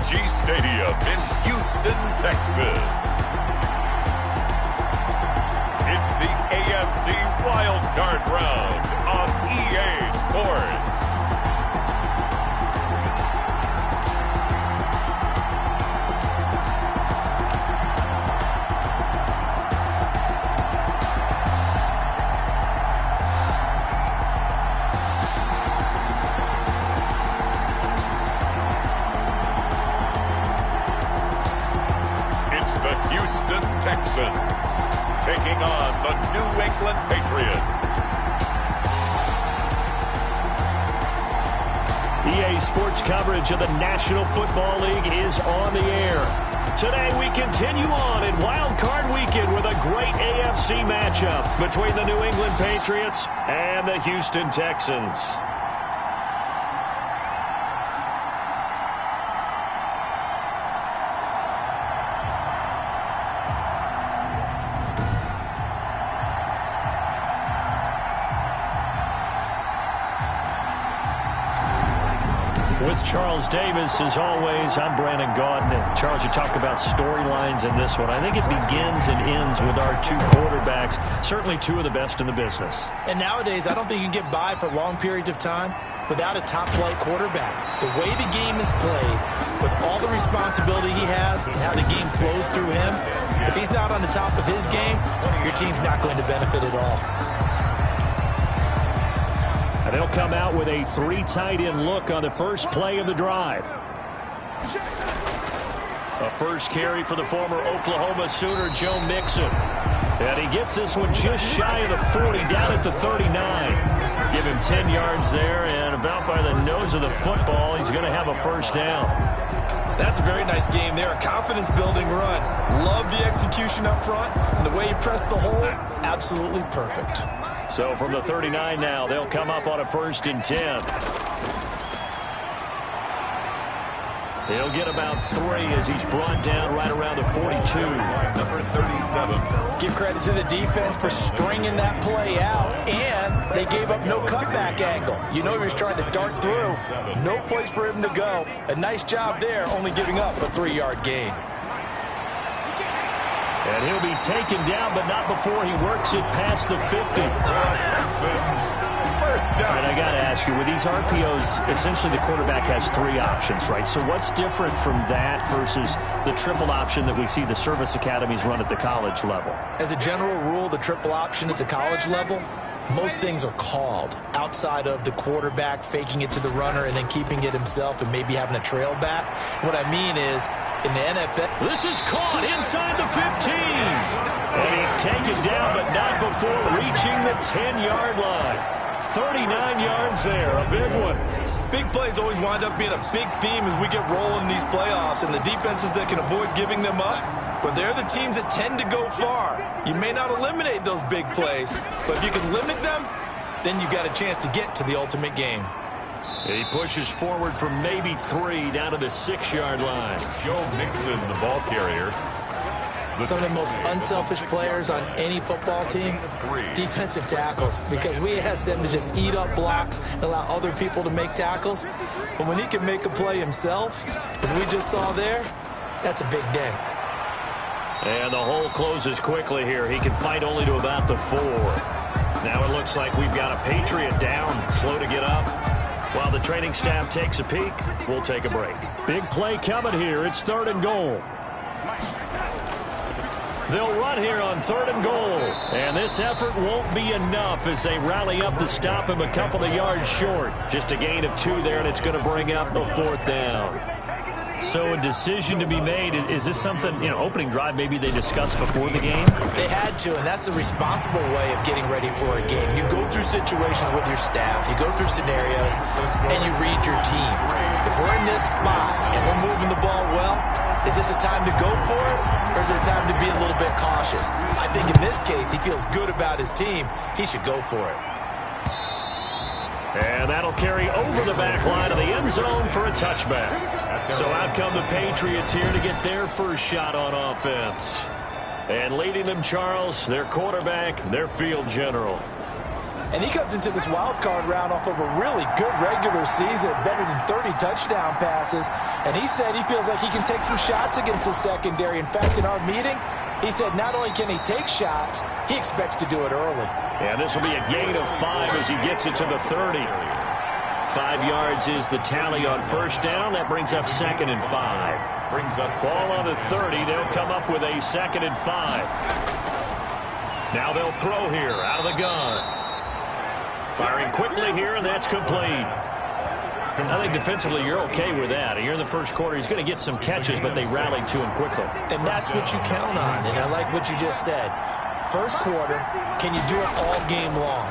NRG Stadium in Houston, Texas. It's the AFC Wildcard Round on EA Sports. Houston Texans taking on the New England Patriots. EA Sports coverage of the National Football League is on the air. Today we continue on in Wild Card Weekend with a great AFC matchup between the New England Patriots and the Houston Texans. With Charles Davis, as always, I'm Brandon Gaudin. Charles, you talk about storylines in this one. I think it begins and ends with our two quarterbacks, certainly two of the best in the business. And nowadays, I don't think you can get by for long periods of time without a top-flight quarterback. The way the game is played, with all the responsibility he has and how the game flows through him, if he's not on the top of his game, your team's not going to benefit at all. And they'll come out with a three tight end look on the first play of the drive. A first carry for the former Oklahoma Sooner, Joe Mixon. And he gets this one just shy of the 40, down at the 39. Give him 10 yards there, and about by the nose of the football, he's going to have a first down. That's a very nice game there. A confidence-building run. Love the execution up front, and the way he pressed the hole, absolutely perfect. So from the 39 now, they'll come up on a 1st and 10. He'll get about 3 as he's brought down right around the 42. Number 37. Give credit to the defense for stringing that play out, and they gave up no cutback angle. You know he was trying to dart through. No place for him to go. A nice job there, only giving up a 3-yard gain. And he'll be taken down, but not before he works it past the 50. And I got to ask you, with these RPOs, essentially the quarterback has 3 options, right? So what's different from that versus the triple option that we see the service academies run at the college level? As a general rule, the triple option at the college level, most things are called outside of the quarterback faking it to the runner and then keeping it himself and maybe having a trail back. What I mean is, in the NFL, this is caught inside the 15. And he's taken down, but not before reaching the 10-yard line. 39 yards there, a big one. Big plays always wind up being a big theme as we get rolling in these playoffs, and the defenses that can avoid giving them up, but they're the teams that tend to go far. You may not eliminate those big plays, but if you can limit them, then you've got a chance to get to the ultimate game. He pushes forward from maybe 3 down to the 6-yard line. Joe Mixon, the ball carrier. Some of the most unselfish players on any football team, defensive tackles, because we ask them to just eat up blocks and allow other people to make tackles. But when he can make a play himself, as we just saw there, that's a big day. And the hole closes quickly here. He can fight only to about the 4. Now it looks like we've got a Patriot down, slow to get up. While the training staff takes a peek, we'll take a break. Big play coming here. It's 3rd and goal. They'll run here on 3rd and goal. And this effort won't be enough as they rally up to stop him a couple of yards short. Just a gain of 2 there, and it's going to bring up a 4th down. So a decision to be made. Is this something, opening drive maybe they discussed before the game? They had to, and that's the responsible way of getting ready for a game. You go through situations with your staff. You go through scenarios, and you read your team. If we're in this spot and we're moving the ball well, is this a time to go for it, or is it a time to be a little bit cautious? I think in this case, he feels good about his team. He should go for it. And that'll carry over the back line of the end zone for a touchback. So out come the Patriots here to get their first shot on offense. And leading them, Charles, their quarterback, their field general. And he comes into this wild card round off of a really good regular season, better than 30 touchdown passes. And he said he feels like he can take some shots against the secondary. In fact, in our meeting, he said not only can he take shots, he expects to do it early. Yeah, this will be a gain of 5 as he gets it to the 30. 5 yards is the tally on first down. That brings up 2nd and 5. Brings up ball on the 30. They'll come up with a 2nd and 5. Now they'll throw here out of the gun. Firing quickly here, and that's complete. I think defensively you're okay with that. Here in the first quarter, he's going to get some catches, but they rallied to him quickly. And that's what you count on, and I like what you just said. First quarter, can you do it all game long?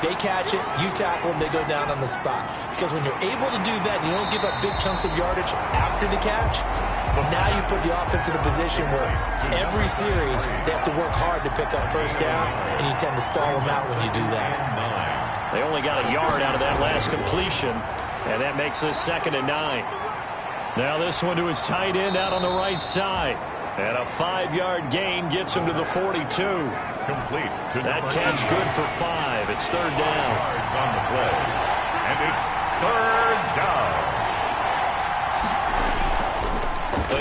They catch it, you tackle them, they go down on the spot. Because when you're able to do that, you don't give up big chunks of yardage after the catch, but now you put the offense in a position where every series they have to work hard to pick up first downs, and you tend to stall them out when you do that. They only got a yard out of that last completion, and that makes this 2nd and 9. Now this one to his tight end out on the right side. And a 5-yard gain gets him to the 42. Complete. That catch good for 5. It's 3rd down. On the play. And it's 3rd down.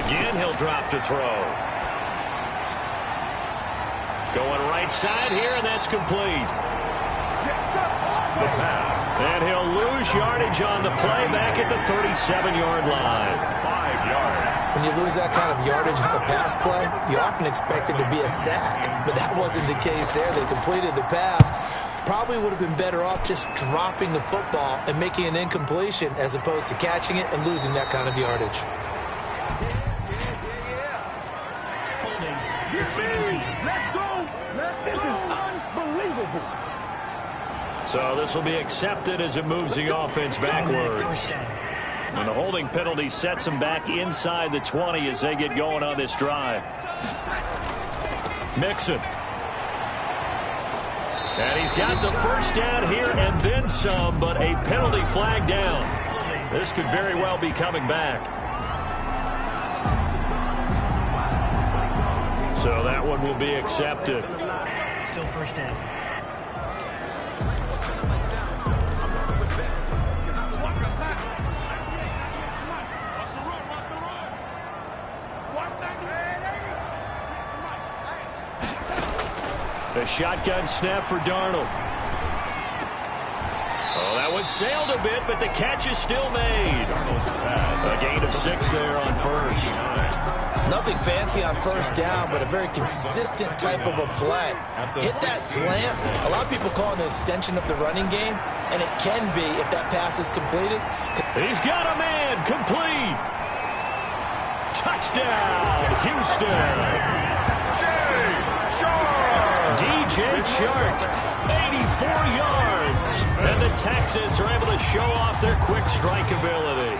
Again, he'll drop to throw. Going right side here, and that's complete. The pass. And he'll lose yardage on the play back at the 37-yard line. 5 yards. When you lose that kind of yardage on a pass play, you often expect it to be a sack. But that wasn't the case there. They completed the pass. Probably would have been better off just dropping the football and making an incompletion as opposed to catching it and losing that kind of yardage. Let's go! This is unbelievable. So this will be accepted as it moves the offense backwards. And the holding penalty sets them back inside the 20 as they get going on this drive. Mixon. And he's got the first down here and then some, but a penalty flag down. This could very well be coming back. So that one will be accepted. Still first down. The shotgun snap for Darnold. Oh, that one sailed a bit, but the catch is still made. A gain of 6 there on first. Nothing fancy on first down, but a very consistent type of a play. Hit that slant. A lot of people call it an extension of the running game, and it can be if that pass is completed. He's got a man, complete. Touchdown, Houston. DJ Chark, 84 yards. And the Texans are able to show off their quick strike ability.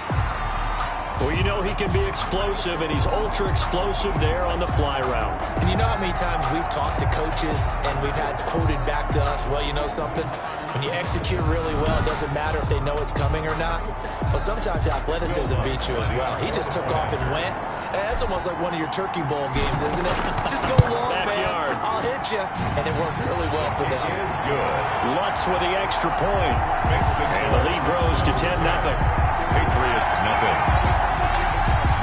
Well, you know he can be explosive, and he's ultra-explosive there on the fly route. And you know how many times we've talked to coaches, and we've had quoted back to us, well, you know something? When you execute really well, it doesn't matter if they know it's coming or not. Well, sometimes athleticism beats you as well. He just took off and went. And that's almost like one of your Turkey Bowl games, isn't it? Just go long, Backyard. man. I'll hit you. And it worked really well for them. Is good. Lutz with the extra point. And the lead grows to 10-0. Patriots nothing.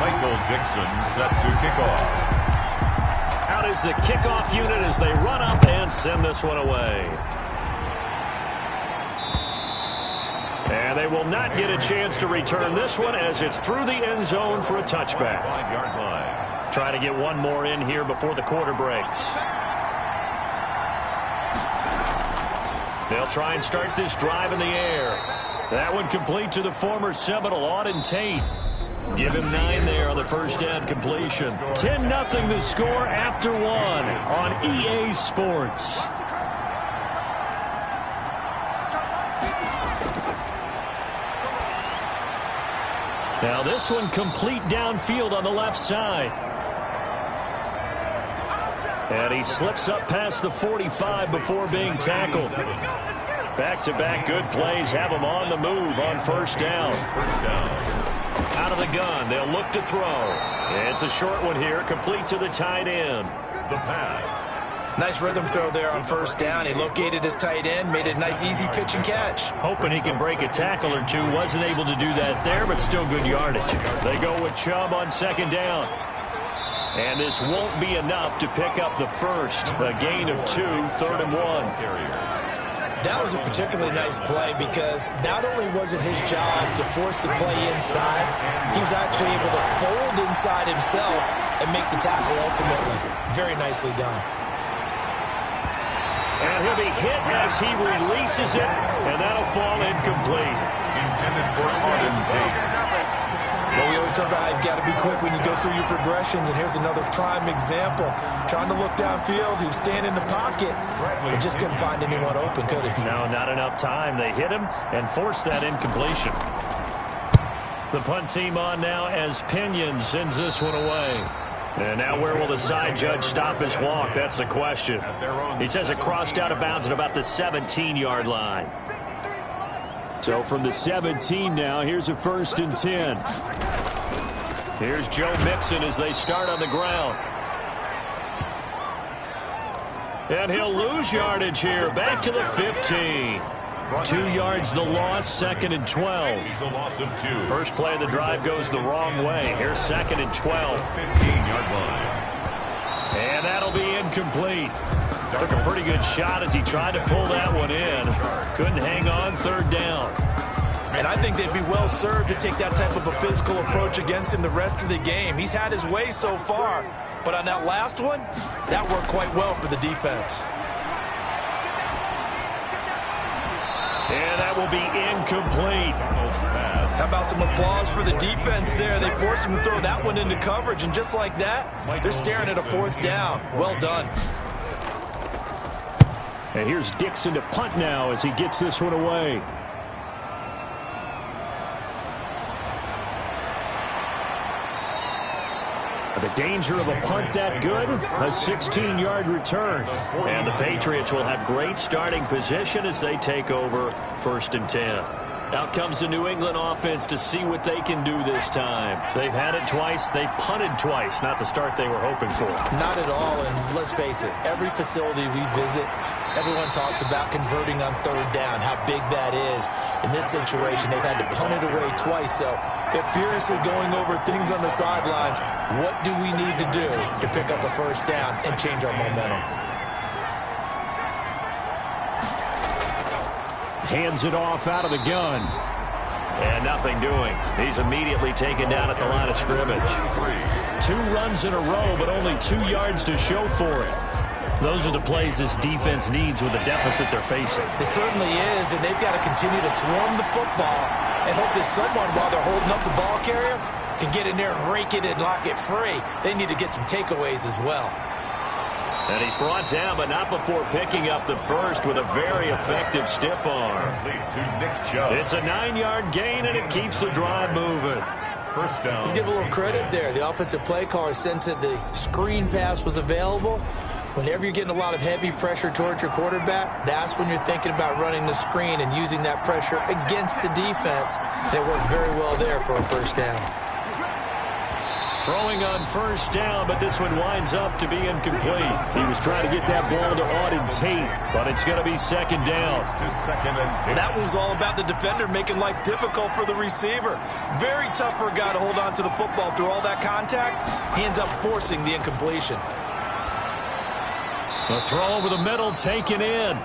Michael Dixon set to kick off. Out is the kickoff unit as they run up and send this one away. And they will not get a chance to return this one as it's through the end zone for a touchback. 5-yard line. Try to get one more in here before the quarter breaks. They'll try and start this drive in the air. That one complete to the former Seminole, Auden Tate. Give him 9 there on the first down completion. 10-0 the score after 1 on EA Sports. Now this one complete downfield on the left side. And he slips up past the 45 before being tackled. Back-to-back good plays have him on the move on first down. Out of the gun, they'll look to throw. It's a short one here, complete to the tight end. The pass. Nice rhythm throw there on first down. He located his tight end, made it a nice easy pitch and catch. Hoping he can break a tackle or two. Wasn't able to do that there, but still good yardage. They go with Chubb on second down. And this won't be enough to pick up the first. A gain of 2, 3rd and 1. That was a particularly nice play because not only was it his job to force the play inside, he was actually able to fold inside himself and make the tackle ultimately. Very nicely done. And he'll be hit as he releases it, and that'll fall incomplete. Intended for Auden Tate. Well, we always talk about how you've got to be quick when you go through your progressions, and here's another prime example. Trying to look downfield, he was standing in the pocket, but just couldn't find anyone open, could he? No, not enough time. They hit him and forced that incompletion. The punt team on now as Pinion sends this one away. And now where will the side judge stop his walk? That's the question. He says it crossed out of bounds at about the 17-yard line. So from the 17 now, here's a 1st and 10. Here's Joe Mixon as they start on the ground. And he'll lose yardage here. Back to the 15. 2 yards the loss, 2nd and 12. He's a loss of 2. First play of the drive goes the wrong way. Here's 2nd and 12. 15-yard line. And that'll be incomplete. Took a pretty good shot as he tried to pull that one in. Couldn't hang on, 3rd down. And I think they'd be well served to take that type of a physical approach against him the rest of the game. He's had his way so far, but on that last one, that worked quite well for the defense. And that will be incomplete. How about some applause for the defense there? They forced him to throw that one into coverage, and just like that, they're staring at a 4th down. Well done. And here's Dixon to punt now as he gets this one away. The danger of a punt that good, a 16-yard return. And the Patriots will have great starting position as they take over 1st and 10. Out comes the New England offense to see what they can do this time. They've had it twice. They've punted twice. Not the start they were hoping for. Not at all, and let's face it, every facility we visit, everyone talks about converting on 3rd down, how big that is. In this situation, they've had to punt it away twice, so they're furiously going over things on the sidelines. What do we need to do to pick up a 1st down and change our momentum? Hands it off out of the gun. And nothing doing. He's immediately taken down at the line of scrimmage. 2 runs in a row, but only 2 yards to show for it. Those are the plays this defense needs with the deficit they're facing. It certainly is, and they've got to continue to swarm the football and hope that someone, while they're holding up the ball carrier, can get in there and rake it and lock it free. They need to get some takeaways as well. And he's brought down, but not before picking up the first with a very effective stiff arm. It's a 9-yard gain, and it keeps the drive moving. 1st down. Let's give a little credit there. The offensive play caller sensed that the screen pass was available. Whenever you're getting a lot of heavy pressure towards your quarterback, that's when you're thinking about running the screen and using that pressure against the defense. And it worked very well there for a 1st down. Throwing on 1st down, but this one winds up to be incomplete. He was trying to get that ball to Auden Tate, but it's going to be 2nd down. That one was all about the defender making life difficult for the receiver. Very tough for a guy to hold on to the football through all that contact. He ends up forcing the incompletion. The throw over the middle taken in.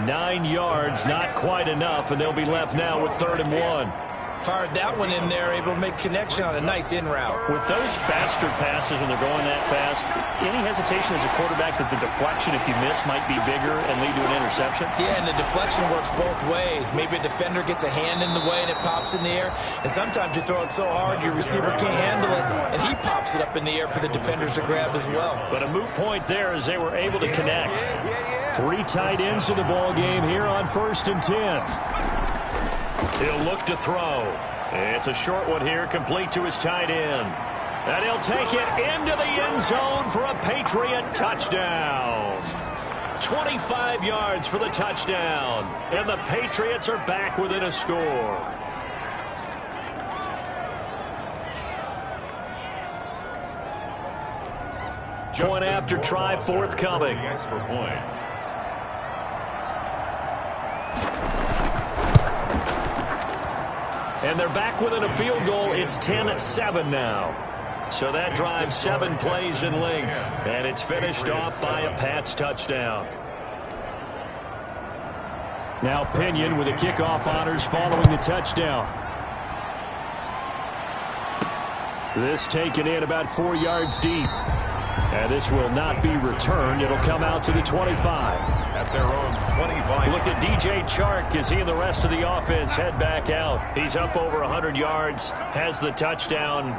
9 yards, not quite enough, and they'll be left now with 3rd and 1. Fired that one in there, able to make connection on a nice in route. With those faster passes and they're going that fast, any hesitation as a quarterback that the deflection, if you miss, might be bigger and lead to an interception? Yeah, and the deflection works both ways. Maybe a defender gets a hand in the way and it pops in the air. And sometimes you throw it so hard your receiver can't handle it, and he pops it up in the air for the defenders to grab as well. But a moot point there as they were able to connect. 3 tight ends in the ball game here on 1st and 10. He'll look to throw. It's a short one here, complete to his tight end. And he'll take it into the end zone for a Patriot touchdown. 25 yards for the touchdown. And the Patriots are back within a score. Point after try forthcoming. Extra point. And they're back within a field goal. It's 10-7 now. So that drive 7 plays in length. And it's finished off by a Pats touchdown. Now Pinion with the kickoff honors following the touchdown. This taken in about 4 yards deep. And this will not be returned. It'll come out to the 25. At their own 25. Look at DJ Chark as he and the rest of the offense head back out. He's up over 100 yards, has the touchdown.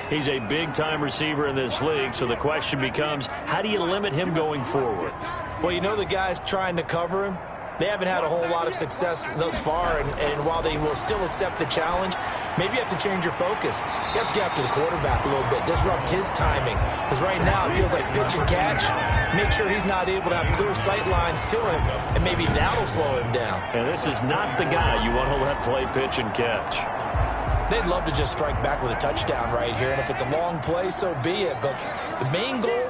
He's a big-time receiver in this league, so the question becomes, how do you limit him going forward? Well, you know the guys trying to cover him. They haven't had a whole lot of success thus far, and while they will still accept the challenge, maybe you have to change your focus. You have to get after the quarterback a little bit, disrupt his timing, because right now it feels like pitch and catch. Make sure he's not able to have clear sight lines to him, and maybe that'll slow him down. And this is not the guy you want to let play pitch and catch. They'd love to just strike back with a touchdown right here, and if it's a long play, so be it. But the main goal,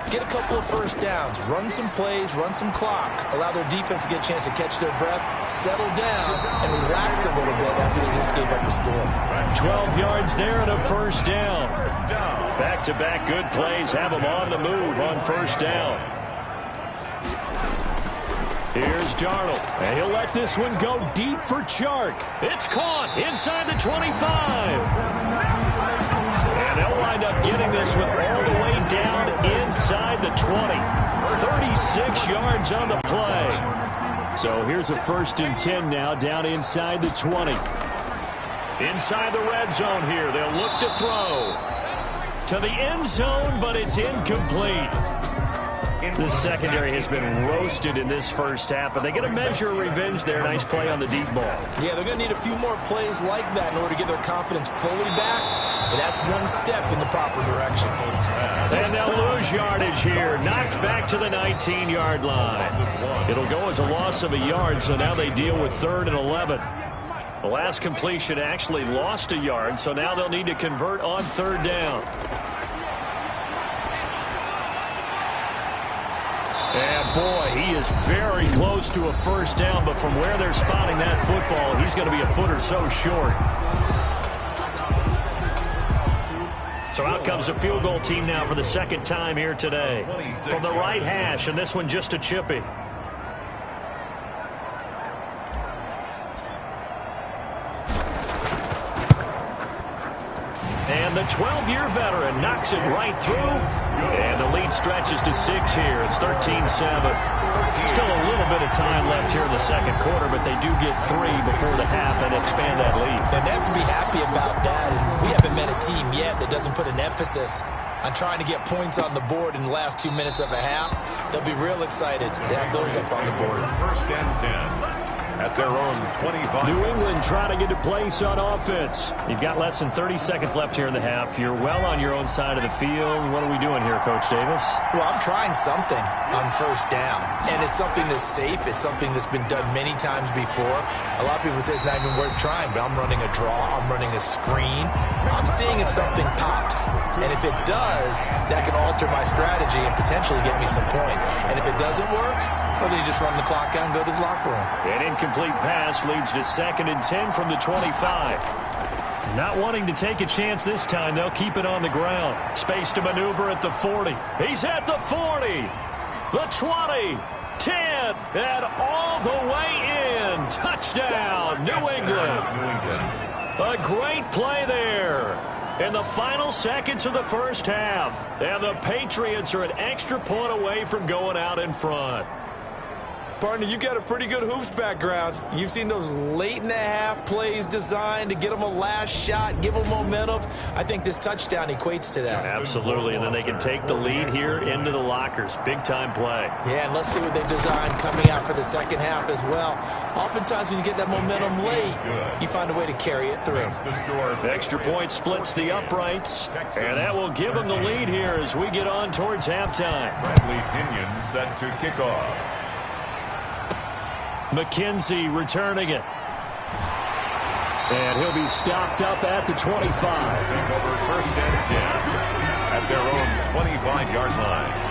get a couple of first downs, run some plays, run some clock, allow their defense to get a chance to catch their breath, settle down, and relax a little bit after they just gave up the score. 12 yards there and a first down. Back-to-back good plays have them on the move on first down. Here's Darnold, and he'll let this one go deep for Chark. It's caught inside the 25. And they'll wind up getting this one all the way down inside the 20. 36 yards on the play. So here's a 1st and 10 now down inside the 20. Inside the red zone here. They'll look to throw to the end zone, but it's incomplete. The secondary has been roasted in this first half, but they get a measure of revenge there. Nice play on the deep ball. Yeah, they're going to need a few more plays like that in order to get their confidence fully back, but that's one step in the proper direction. And they'll lose yardage here. Knocked back to the 19-yard line. It'll go as a loss of a yard, so now they deal with 3rd and 11. The last completion actually lost a yard, so now they'll need to convert on 3rd down. And boy, he is very close to a first down, but from where they're spotting that football, he's going to be a foot or so short. So out comes a field goal team now for the 2nd time here today. From the right hash, and this one just a chippy. And the 12-year veteran knocks it right through. And the lead stretches to 6 here. It's 13-7. Still a little bit of time left here in the 2nd quarter, but they do get 3 before the half and expand that lead. And they have to be happy about that. And we haven't met a team yet that doesn't put an emphasis on trying to get points on the board in the last 2 minutes of a half. They'll be real excited to have those up on the board. 1st and 10. At their own 25. New England trying to get a place on offense. You've got less than 30 seconds left here in the half. You're well on your own side of the field. What are we doing here, Coach Davis? Well, I'm trying something on 1st down. And it's something that's safe. It's something that's been done many times before. A lot of people say it's not even worth trying, but I'm running a draw. I'm running a screen. I'm seeing if something pops. And if it does, that can alter my strategy and potentially get me some points. And if it doesn't work, well, then you just run the clock out and go to the locker room. An incomplete pass leads to 2nd and 10 from the 25. Not wanting to take a chance this time, they'll keep it on the ground. Space to maneuver at the 40. He's at the 40. The 20. 10. And all the way in. Touchdown, New England. A great play there. In the final seconds of the first half. And the Patriots are an extra point away from going out in front. Partner, you've got a pretty good hoops background. You've seen those late-in-the-half plays designed to get them a last shot, give them momentum. I think this touchdown equates to that. Absolutely, and then they can take the lead here into the lockers. Big-time play. Yeah, and let's see what they've designed coming out for the 2nd half as well. Oftentimes when you get that momentum late, you find a way to carry it through. Extra point splits the uprights, and that will give them the lead here as we get on towards halftime. Bradley Pinion set to kick off. McKenzie returning it. And he'll be stopped up at the 25. Over 1st and 10. at their own 25-yard line.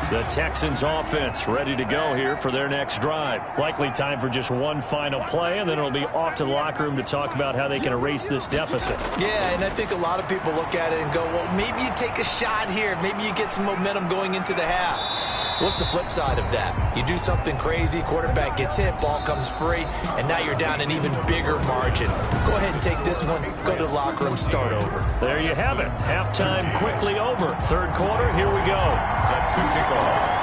The Texans offense ready to go here for their next drive. Likely time for just one final play, and then it'll be off to the locker room to talk about how they can erase this deficit. Yeah, and I think a lot of people look at it and go, well, maybe you take a shot here. Maybe you get some momentum going into the half. What's the flip side of that? You do something crazy, quarterback gets hit, ball comes free, and now you're down an even bigger margin. Go ahead and take this one, go to the locker room, start over. There you have it. Halftime quickly over. Third quarter, here we go. Set to kick off.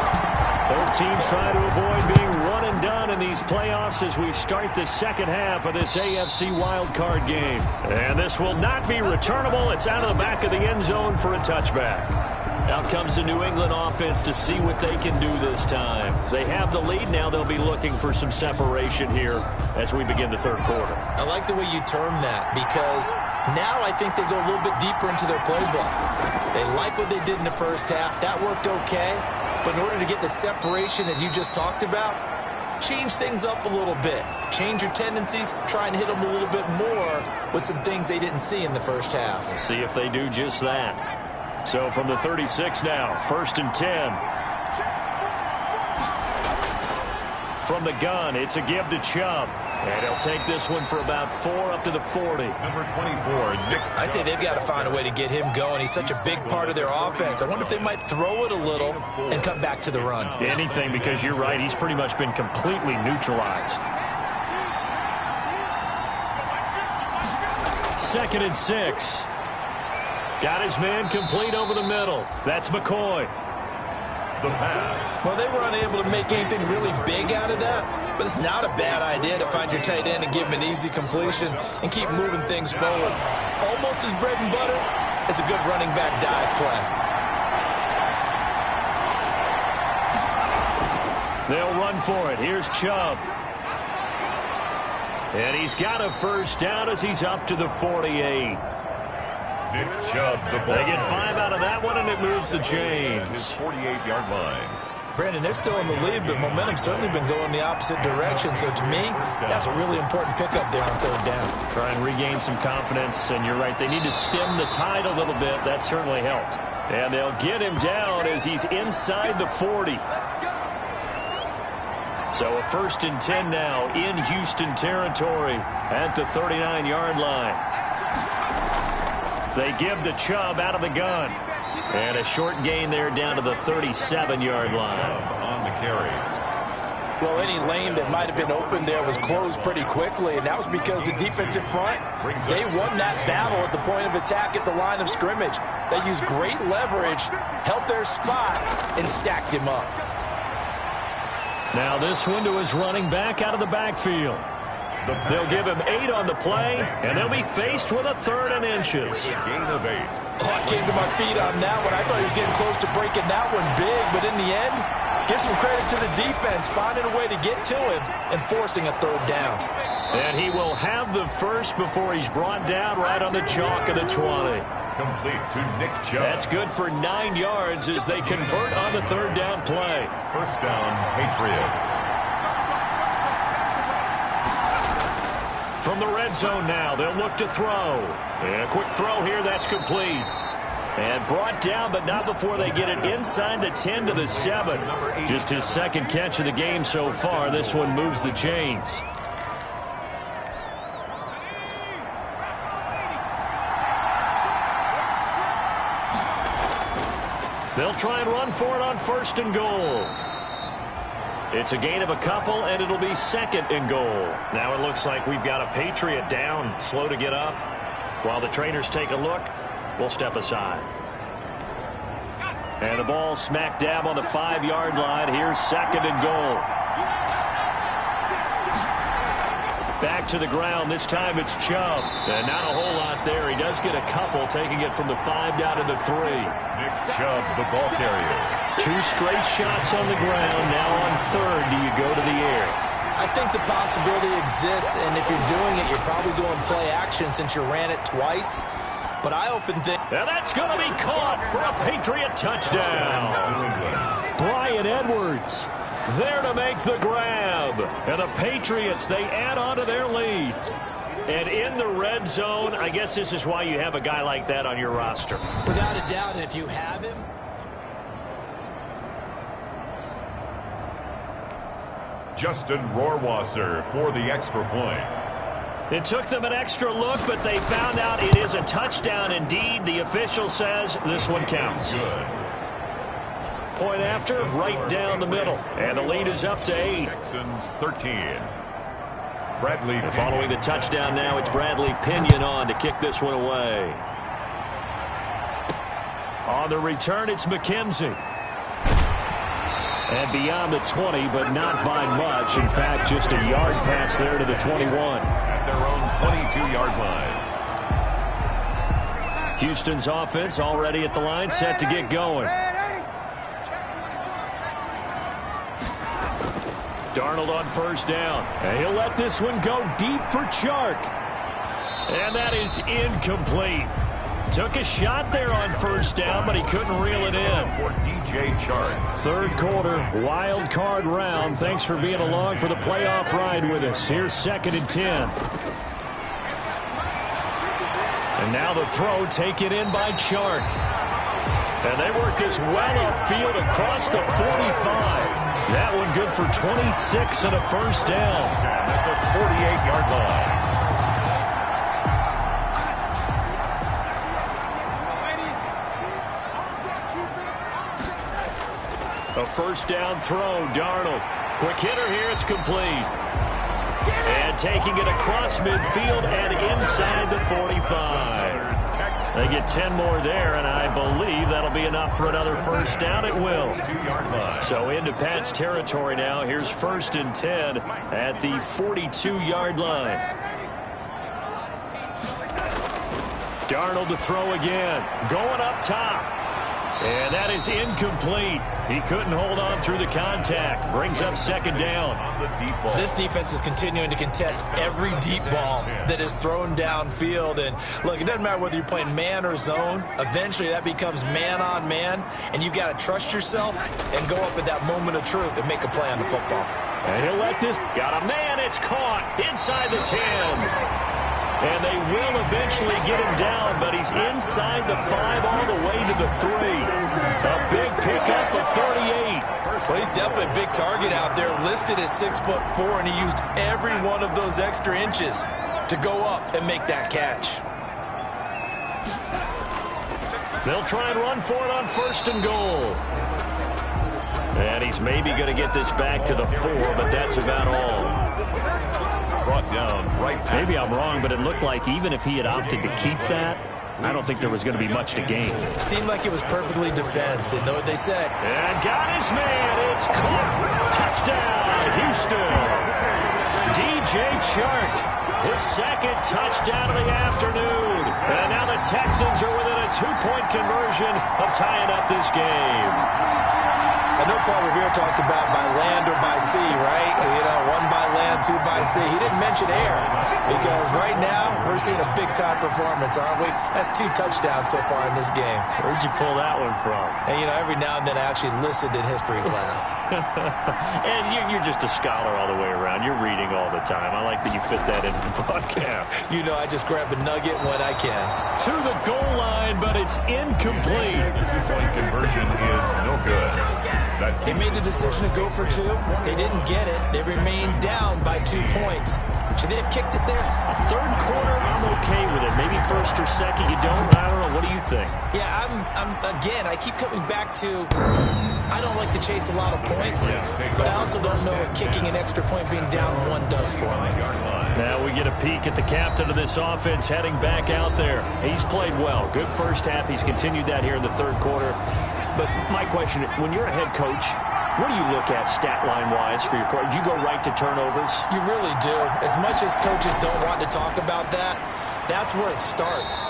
Both teams trying to avoid being run and done in these playoffs as we start the second half of this AFC wildcard game. And this will not be returnable. It's out of the back of the end zone for a touchback. Out comes the New England offense to see what they can do this time. They have the lead now. They'll be looking for some separation here as we begin the third quarter. I like the way you term that because now I think they go a little bit deeper into their playbook. They like what they did in the first half. That worked okay. But in order to get the separation that you just talked about, change things up a little bit. Change your tendencies. Try and hit them a little bit more with some things they didn't see in the first half. We'll see if they do just that. So from the 36 now, 1st and 10. From the gun, it's a give to Chubb. And he'll take this one for about 4 up to the 40. Number 24, Nick. I'd say they've got to find a way to get him going. He's such a big part of their offense. I wonder if they might throw it a little and come back to the run. Anything, because you're right, he's pretty much been completely neutralized. 2nd and 6. Got his man complete over the middle. That's McCoy. The pass. Well, they were unable to make anything really big out of that, but it's not a bad idea to find your tight end and give him an easy completion and keep moving things forward. Almost as bread and butter as a good running back dive play. They'll run for it. Here's Chubb. And he's got a first down as he's up to the 48. Nick Chubb, the ball. They get 5 out of that one, and it moves the chains. His 48-yard line. Brandon, they're still in the lead, but momentum's certainly been going the opposite direction. So to me, that's a really important pickup there on third down. Try and regain some confidence, and you're right. They need to stem the tide a little bit. That certainly helped. And they'll get him down as he's inside the 40. So a 1st and 10 now in Houston territory at the 39-yard line. They give the Chubb out of the gun. And a short gain there down to the 37-yard line. On the carry. Well, any lane that might have been open there was closed pretty quickly, and that was because the defensive front, they won that battle at the point of attack at the line of scrimmage. They used great leverage, held their spot, and stacked him up. Now this one to his running back out of the backfield. They'll give him 8 on the play, and they'll be faced with a 3rd and inches. Gain of 8. Oh, I came to my feet on that one. I thought he was getting close to breaking that one big, but in the end, give some credit to the defense, finding a way to get to him and forcing a 3rd down. And he will have the first before he's brought down right on the chalk of the 20. Complete to Nick Chubb. That's good for 9 yards as they convert on the 3rd down play. First down, Patriots. From the red zone now, they'll look to throw. And a quick throw here, that's complete. And brought down, but not before they get it inside the 10 to the 7. Just his 2nd catch of the game so far. This one moves the chains. They'll try and run for it on 1st and goal. It's a gain of a couple, and it'll be 2nd and goal. Now it looks like we've got a Patriot down, slow to get up. While the trainers take a look, we'll step aside. And the ball smack dab on the 5-yard line. Here's 2nd and goal. Back to the ground. This time it's Chubb. And not a whole lot there. He does get a couple, taking it from the 5 down to the 3. Nick Chubb, the ball carrier. 2 straight shots on the ground. Now on 3rd, do you go to the air? I think the possibility exists, and if you're doing it, you're probably going play action since you ran it twice. But I often think... And that's going to be caught for a Patriot touchdown. Bryan Edwards there to make the grab. And the Patriots, they add on to their lead. And in the red zone, I guess this is why you have a guy like that on your roster. Without a doubt, and if you have him. Justin Rohrwasser for the extra point. It took them an extra look, but they found out it is a touchdown indeed. The official says this one counts. Good. Point after, right down the middle. And the lead is up to 8. Texans 13. Bradley. And following the touchdown now, it's Bradley Pinion on to kick this one away. On the return, it's McKenzie. And beyond the 20, but not by much. In fact, just a yard pass there to the 21. At their own 22-yard line. Houston's offense already at the line, set to get going. Darnold on first down. And he'll let this one go deep for Chark. And that is incomplete. Took a shot there on first down, but he couldn't reel it in. For DJ Chark. Third quarter, wild card round. Thanks for being along for the playoff ride with us. Here's 2nd and 10. And now the throw taken in by Chark. And they work this well upfield across the 45. That one good for 26 and a first down. At the 48-yard line. A first down throw, Darnold. Quick hitter here, it's complete. And taking it across midfield and inside the 45. They get 10 more there, and I believe that'll be enough for another first down. It will. 2-yard line. So into Pat's territory now. Here's 1st and 10 at the 42-yard line. Darnold to throw again. Going up top. And that is incomplete. He couldn't hold on through the contact. Brings up 2nd down. This defense is continuing to contest every deep ball that is thrown downfield. And look, it doesn't matter whether you're playing man or zone. Eventually that becomes man on man. And you've got to trust yourself and go up at that moment of truth and make a play on the football. And he'll let this. Got a man. It's caught inside the 10. And they will eventually get him down, but he's inside the 5 all the way to the 3. A big pickup of 38. Well, he's definitely a big target out there, listed at 6'4", and he used every one of those extra inches to go up and make that catch. They'll try and run for it on 1st and goal. And he's maybe going to get this back to the 4, but that's about all. Brought down right. Maybe I'm wrong, but it looked like even if he had opted to keep that, I don't think there was going to be much to gain. Seemed like it was perfectly defensive. Know what they said? And got his man. It's caught. Touchdown, Houston. DJ Chark. His 2nd touchdown of the afternoon. And now the Texans are within a 2-point conversion of tying up this game. I know Paul Revere talked about by land or by sea, right? You know, 1 by land, 2 by sea. He didn't mention air because right now we're seeing a big-time performance, aren't we? That's 2 touchdowns so far in this game. Where'd you pull that one from? And, you know, every now and then I actually listened in history class. And you're just a scholar all the way around. You're reading all the time. I like that you fit that into the broadcast. You know, I just grab a nugget when I can. To the goal line, but it's incomplete. The 2-point conversion is no good. They made the decision to go for 2. They didn't get it. They remained down by 2 points. Should they have kicked it there? A third quarter, I'm okay with it. Maybe 1st or 2nd, you don't. I don't know. What do you think? Yeah, again, I keep coming back to I don't like to chase a lot of points, but I also don't know what kicking an extra point being down 1 does for me. Now we get a peek at the captain of this offense heading back out there. He's played well. Good first half. He's continued that here in the third quarter. But my question, when you're a head coach, what do you look at stat line-wise for your quarterback? Do you go right to turnovers? You really do. As much as coaches don't want to talk about that, that's where it starts.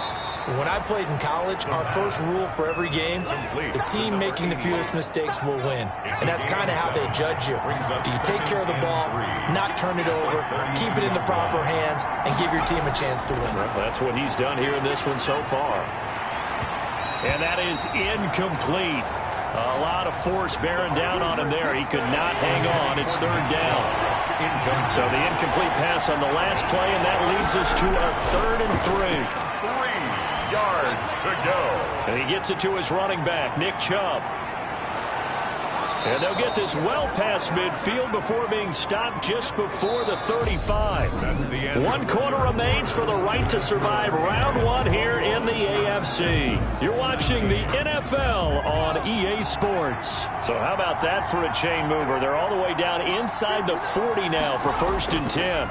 When I played in college, our first rule for every game, the team making the fewest mistakes will win. And that's kind of how they judge you. Do you take care of the ball, not turn it over, keep it in the proper hands, and give your team a chance to win? Well, that's what he's done here in this one so far. And that is incomplete. A lot of force bearing down on him there. He could not hang on. It's 3rd down. So the incomplete pass on the last play, and that leads us to a 3rd and 3. 3 yards to go. And he gets it to his running back, Nick Chubb. And they'll get this well past midfield before being stopped just before the 35. That's the end. 1 quarter remains for the right to survive round 1 here in the AFC. You're watching the NFL on EA Sports. So how about that for a chain mover? They're all the way down inside the 40 now for 1st and 10.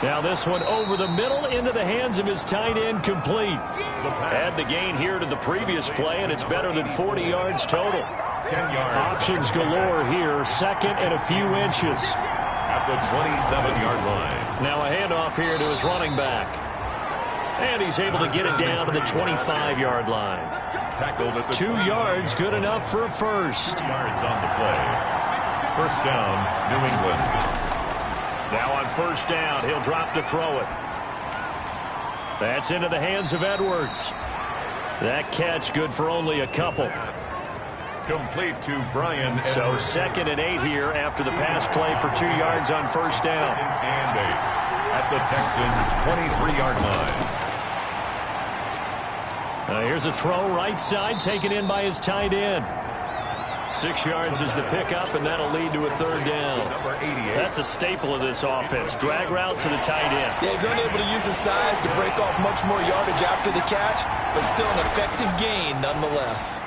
Now this one over the middle into the hands of his tight end, complete. Add the gain here to the previous play, and it's better than 40 yards total. 10 yards. Options galore here, 2nd and a few inches. At the 27-yard line. Now a handoff here to his running back. And he's able to get it down to the 25-yard line. Tackled at the 2 yards, good enough for a first. 2 yards on the play. First down, New England. Now on first down, he'll drop to throw it. That's into the hands of Edwards. That catch good for only a couple. Complete to Brian Edwards. So 2nd and 8 here after the pass play for 2 yards on first down. 2nd and 8 at the Texans' 23-yard line. Here's a throw right side taken in by his tight end. 6 yards is the pickup, and that'll lead to a 3rd down. Number 88. That's a staple of this offense. Drag route to the tight end. Yeah, he's unable to use his size to break off much more yardage after the catch, but still an effective gain nonetheless.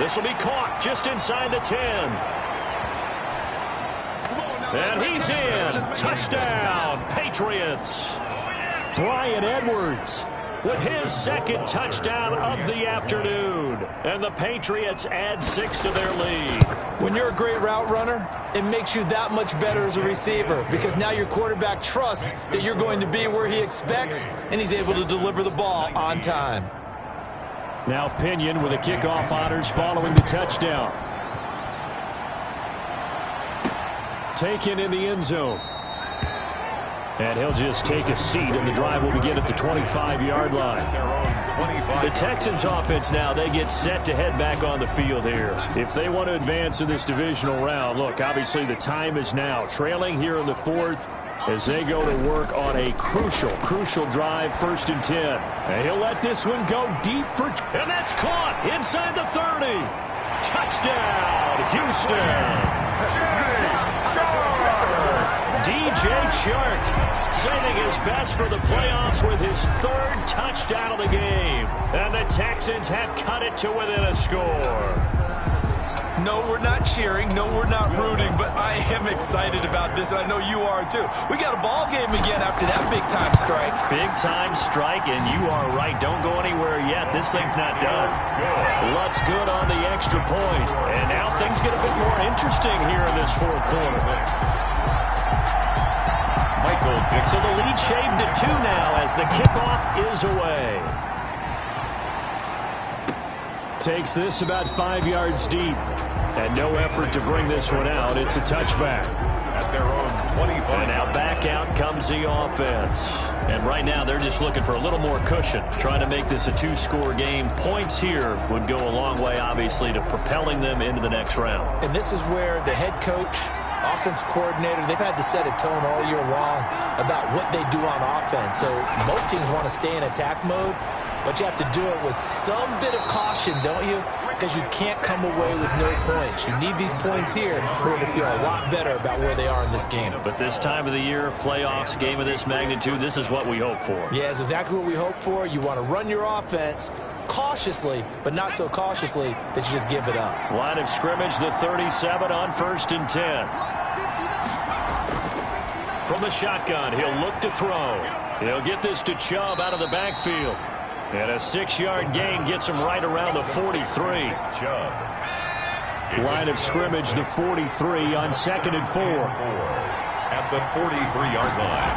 This will be caught just inside the 10. And he's in. Touchdown, Patriots. Brian Edwards with his 2nd touchdown of the afternoon. And the Patriots add 6 to their lead. When you're a great route runner, it makes you that much better as a receiver because now your quarterback trusts that you're going to be where he expects, and he's able to deliver the ball on time. Now Pinion with a kickoff honors following the touchdown. Taken in the end zone. And he'll just take a seat, and the drive will begin at the 25-yard line. The Texans offense now, they get set to head back on the field here. If they want to advance in this divisional round, look, obviously the time is now. Trailing here in the 4th as they go to work on a crucial drive, 1st and 10. And he'll let this one go deep for... And that's caught inside the 30. Touchdown, Houston. DJ Chark saving his best for the playoffs with his 3rd touchdown of the game. And the Texans have cut it to within a score. No, we're not cheering. No, we're not rooting, but I am excited about this, and I know you are too. We got a ball game again after that big-time strike. Big-time strike, and you are right. Don't go anywhere yet. This thing's not done. Lutz good on the extra point. And now things get a bit more interesting here in this 4th quarter. So the lead shaved to 2 now as the kickoff is away. Takes this about 5 yards deep. And no effort to bring this one out. It's a touchback. At their own 25. And now back out comes the offense. And right now they're just looking for a little more cushion, trying to make this a 2-score game. Points here would go a long way, obviously, to propelling them into the next round. And this is where the head coach, offensive coordinator, they've had to set a tone all year long about what they do on offense. So most teams want to stay in attack mode, but you have to do it with some bit of caution, don't you? Because you can't come away with no points. You need these points here in order to feel a lot better about where they are in this game. But this time of the year, playoffs, game of this magnitude, this is what we hope for. Yeah, it's exactly what we hope for. You want to run your offense cautiously, but not so cautiously that you just give it up. Line of scrimmage, the 37 on 1st and 10. From the shotgun, he'll look to throw. He'll get this to Chubb out of the backfield. And a 6-yard gain gets him right around the 43. Chubb. Line of scrimmage, the 43 on 2nd and 4. At the 43-yard line.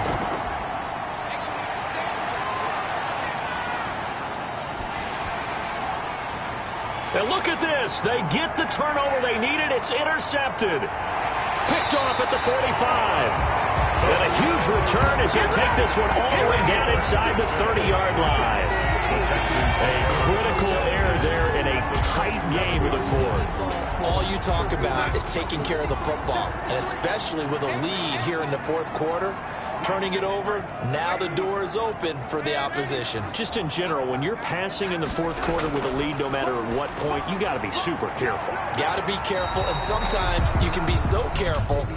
And look at this. They get the turnover they needed. It's intercepted. Picked off at the 45. And a huge return as he'll take this one all the way down inside the 30-yard line. A critical error there in a tight game in the fourth. All you talk about is taking care of the football, and especially with a lead here in the fourth quarter, turning it over, now the door is open for the opposition. Just in general, when you're passing in the fourth quarter with a lead, no matter at what point, you got to be super careful. Got to be careful, and sometimes you can be so careful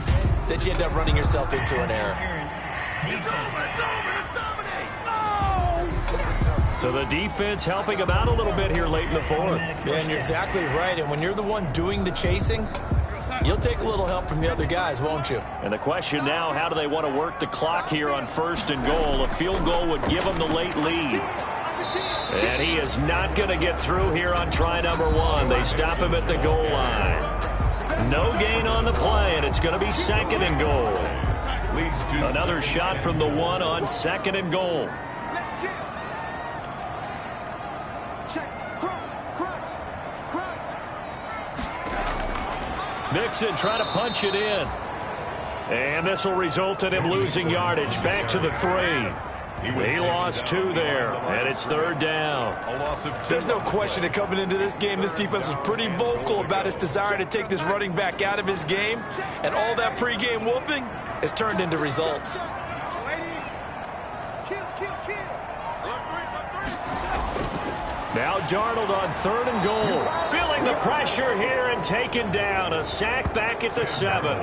that you end up running yourself into an error. So the defense helping him out a little bit here late in the fourth. Yeah, and you're exactly right. And when you're the one doing the chasing, you'll take a little help from the other guys, won't you? And the question now, how do they want to work the clock here on 1st and goal? A field goal would give them the late lead. And he is not going to get through here on try number 1. They stop him at the goal line. No gain on the play, and it's going to be 2nd and goal. Another shot from the 1 on 2nd and goal. Mixon trying to punch it in. And this will result in him losing yardage. Back to the 3. He lost 2 there, and it's 3rd down. There's no question that coming into this game, this defense was pretty vocal about its desire to take this running back out of his game, and all that pregame wolfing has turned into results. Now Darnold on 3rd and goal. Feeling the pressure here and taken down. A sack back at the 7.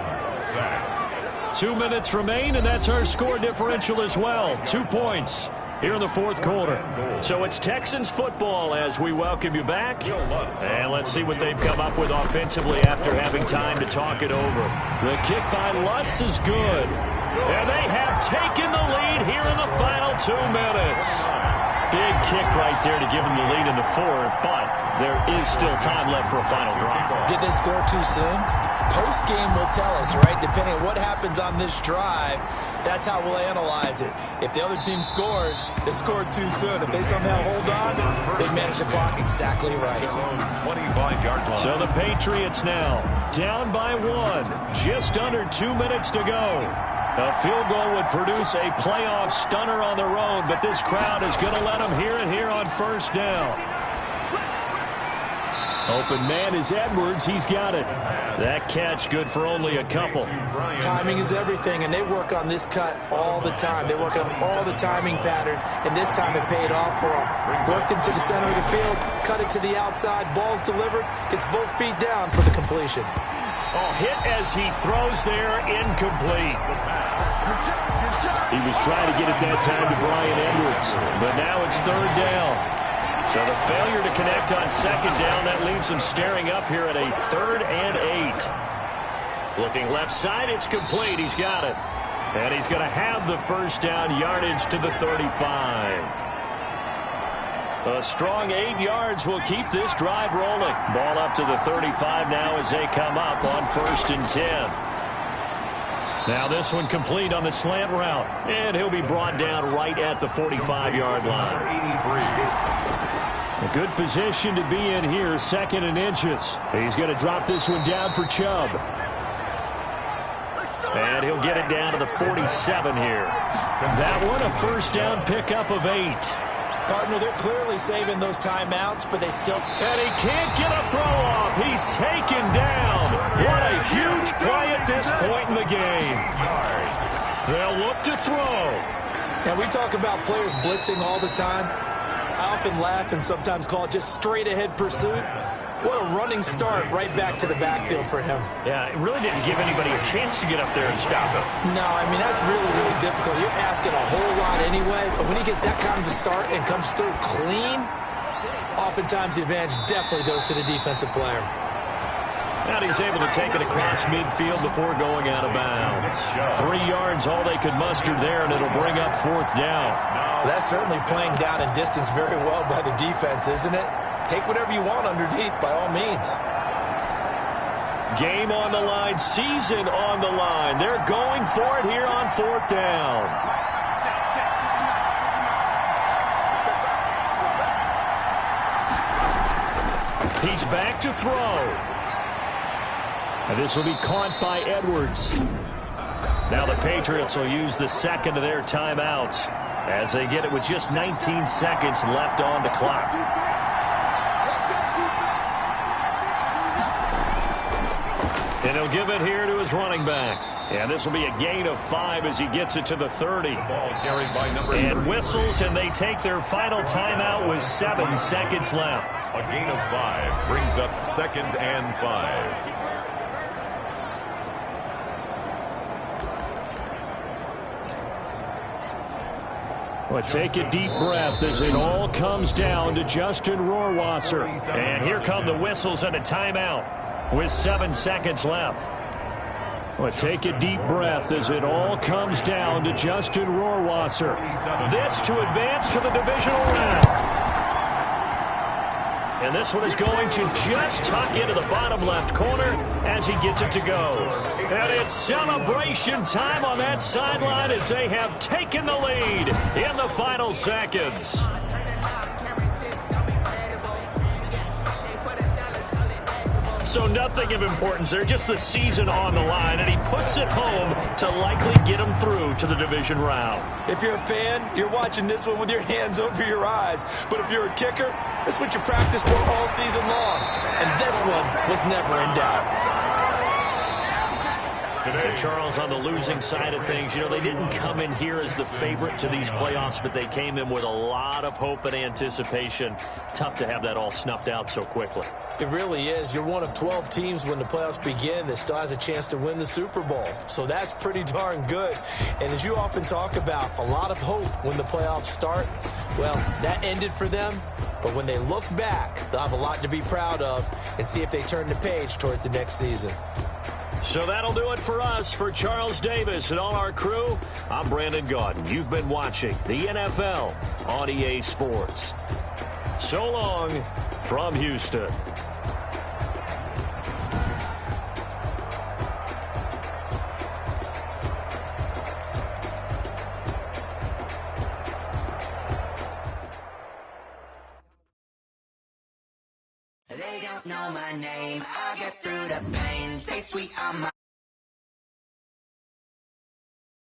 2 minutes remain, and that's our score differential as well. 2 points here in the fourth quarter. So it's Texans football as we welcome you back. And let's see what they've come up with offensively after having time to talk it over. The kick by Lutz is good. And they have taken the lead here in the final 2 minutes. Big kick right there to give them the lead in the fourth, but there is still time left for a final drive. Did they score too soon? Post-game will tell us, right? Depending on what happens on this drive, that's how we'll analyze it. If the other team scores, they scored too soon. If they somehow hold on, they've managed the clock exactly right. 25-yard line. So the Patriots now down by 1. Just under 2 minutes to go. A field goal would produce a playoff stunner on the road, but this crowd is going to let them hear it here on 1st down. Open man is Edwards. He's got it. That catch good for only a couple. Timing is everything, and they work on this cut all the time. They work on all the timing patterns, and this time it paid off for them. Worked into the center of the field, cut it to the outside, ball's delivered, gets both feet down for the completion. Oh, hit as he throws there, incomplete. He was trying to get it that time to Bryan Edwards, but now it's 3rd down. So the failure to connect on 2nd down, that leaves him staring up here at a 3rd and 8. Looking left side, it's complete. He's got it. And he's going to have the 1st down yardage to the 35. A strong 8 yards will keep this drive rolling. Ball up to the 35 now as they come up on 1st and 10. Now this one complete on the slant route. And he'll be brought down right at the 45-yard line. A good position to be in here, 2nd and inches. He's going to drop this one down for Chubb. And he'll get it down to the 47 here. That one a 1st down pickup of 8. Partner, they're clearly saving those timeouts, but they still... And he can't get a throw off. He's taken down. What a huge play at this point in the game. They'll look to throw. And we talk about players blitzing all the time. I often laugh and sometimes call it just straight-ahead pursuit. What a running start right back to the backfield for him. Yeah, it really didn't give anybody a chance to get up there and stop him. No, I mean, that's really, really difficult. You're asking a whole lot anyway, but when he gets that kind of a start and comes through clean, oftentimes the advantage definitely goes to the defensive player. And he's able to take it across midfield before going out of bounds. 3 yards, all they could muster there, and it'll bring up 4th down. That's certainly playing down in distance very well by the defense, isn't it? Take whatever you want underneath, by all means. Game on the line, season on the line. They're going for it here on 4th down. He's back to throw. And this will be caught by Edwards. Now the Patriots will use the 2nd of their timeouts as they get it with just 19 seconds left on the clock. And he'll give it here to his running back. And this will be a gain of 5 as he gets it to the 30. Ball carried by number And whistles, and they take their final timeout with 7 seconds left. A gain of 5 brings up 2nd and 5. Well, take a deep breath as it all comes down to Justin Rohrwasser. And here come the whistles and a timeout with 7 seconds left. Well, take a deep breath as it all comes down to Justin Rohrwasser. This to advance to the divisional round. And this one is going to just tuck into the bottom left corner as he gets it to go. And it's celebration time on that sideline as they have taken the lead in the final seconds. So nothing of importance there, just the season on the line, and he puts it home to likely get him through to the division round. If you're a fan, you're watching this one with your hands over your eyes. But if you're a kicker, this is what you practice for all season long. And this one was never in doubt. And Charles, on the losing side of things, you know, they didn't come in here as the favorite to these playoffs, but they came in with a lot of hope and anticipation. Tough to have that all snuffed out so quickly. It really is. You're one of 12 teams when the playoffs begin that still has a chance to win the Super Bowl. So that's pretty darn good. And as you often talk about, a lot of hope when the playoffs start. Well, that ended for them. But when they look back, they'll have a lot to be proud of and see if they turn the page towards the next season. So that'll do it for us. For Charles Davis and all our crew, I'm Brandon Gaudin. You've been watching the NFL on EA Sports. So long from Houston. They don't know my name. I get through the pain. Stay sweet on my